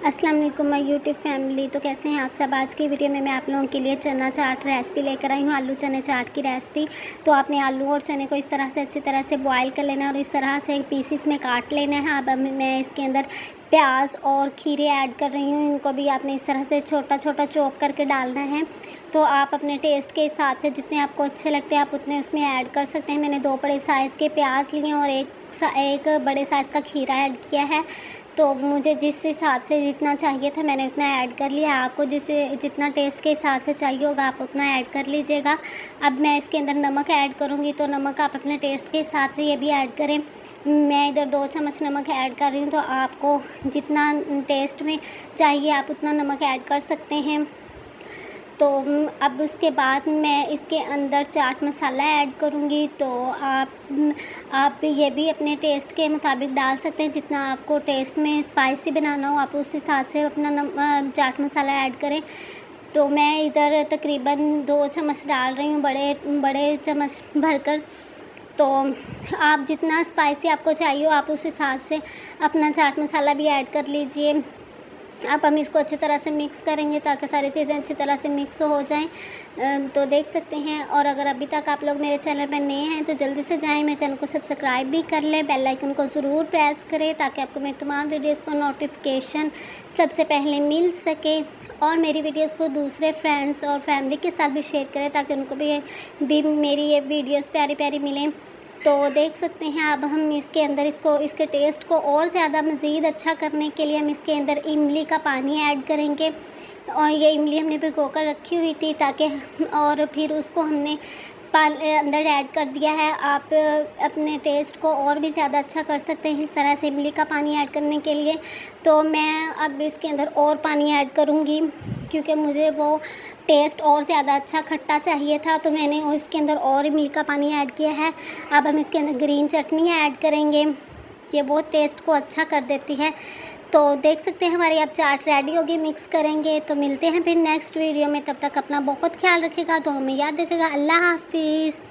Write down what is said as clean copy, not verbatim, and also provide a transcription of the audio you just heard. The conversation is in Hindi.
अस्सलाम वालेकुम माय यूट्यूब फैमिली। तो कैसे हैं आप सब। आज की वीडियो में मैं आप लोगों के लिए चना चाट रेसिपी लेकर आई हूँ, आलू चने चाट की रेसिपी। तो आपने आलू और चने को इस तरह से अच्छी तरह से बॉईल कर लेना है और इस तरह से पीसीस में काट लेना है। अब मैं इसके अंदर प्याज और खीरे ऐड कर रही हूँ, इनको भी आपने इस तरह से छोटा छोटा चॉप करके डालना है। तो आप अपने टेस्ट के हिसाब से जितने आपको अच्छे लगते हैं आप उतने उसमें ऐड कर सकते हैं। मैंने 2 बड़े साइज़ के प्याज लिए और एक बड़े साइज़ का खीरा ऐड किया है। तो मुझे जिस हिसाब से जितना चाहिए था मैंने उतना ऐड कर लिया। आपको जितना टेस्ट के हिसाब से चाहिए होगा आप उतना ऐड कर लीजिएगा। अब मैं इसके अंदर नमक ऐड करूँगी, तो नमक आप अपने टेस्ट के हिसाब से ये भी ऐड करें। मैं इधर 2 चम्मच नमक ऐड कर रही हूँ, तो आपको जितना टेस्ट में चाहिए आप उतना नमक ऐड कर सकते हैं। तो अब उसके बाद मैं इसके अंदर चाट मसाला ऐड करूँगी। तो आप ये भी अपने टेस्ट के मुताबिक डाल सकते हैं। जितना आपको टेस्ट में स्पाइसी बनाना हो आप उस हिसाब से अपना चाट मसाला ऐड करें। तो मैं इधर तकरीबन 2 चम्मच डाल रही हूँ, बड़े चम्मच भरकर। तो आप जितना स्पाइसी आपको चाहिए हो आप उस हिसाब से अपना चाट मसाला भी ऐड कर लीजिए। अब हम इसको अच्छी तरह से मिक्स करेंगे ताकि सारी चीज़ें अच्छी तरह से मिक्स हो जाएं। तो देख सकते हैं। और अगर अभी तक आप लोग मेरे चैनल पर नए हैं तो जल्दी से जाएं, मेरे चैनल को सब्सक्राइब भी कर लें, बेल आइकन को ज़रूर प्रेस करें ताकि आपको मेरी तमाम वीडियोस को नोटिफिकेशन सबसे पहले मिल सके। और मेरी वीडियोस को दूसरे फ्रेंड्स और फैमिली के साथ भी शेयर करें ताकि उनको भी मेरी ये वीडियोस प्यारी प्यारी मिलें। तो देख सकते हैं। अब हम इसके अंदर इसके टेस्ट को और ज़्यादा मज़ीद अच्छा करने के लिए हम इसके अंदर इमली का पानी ऐड करेंगे। और ये इमली हमने भिगो कर रखी हुई थी ताकि और फिर उसको हमने अंदर ऐड कर दिया है। आप अपने टेस्ट को और भी ज़्यादा अच्छा कर सकते हैं इस तरह से इमली का पानी ऐड करने के लिए। तो मैं अब इसके अंदर और पानी ऐड करूँगी क्योंकि मुझे वो टेस्ट और ज़्यादा अच्छा खट्टा चाहिए था, तो मैंने इसके अंदर और इमली का पानी ऐड किया है। अब हम इसके अंदर ग्रीन चटनी ऐड करेंगे, ये बहुत टेस्ट को अच्छा कर देती है। तो देख सकते हैं हमारी अब चाट रेडी होगी। मिक्स करेंगे। तो मिलते हैं फिर नेक्स्ट वीडियो में, तब तक अपना बहुत ख्याल रखिएगा, तो हमें याद रखिएगा। अल्लाह हाफिज़।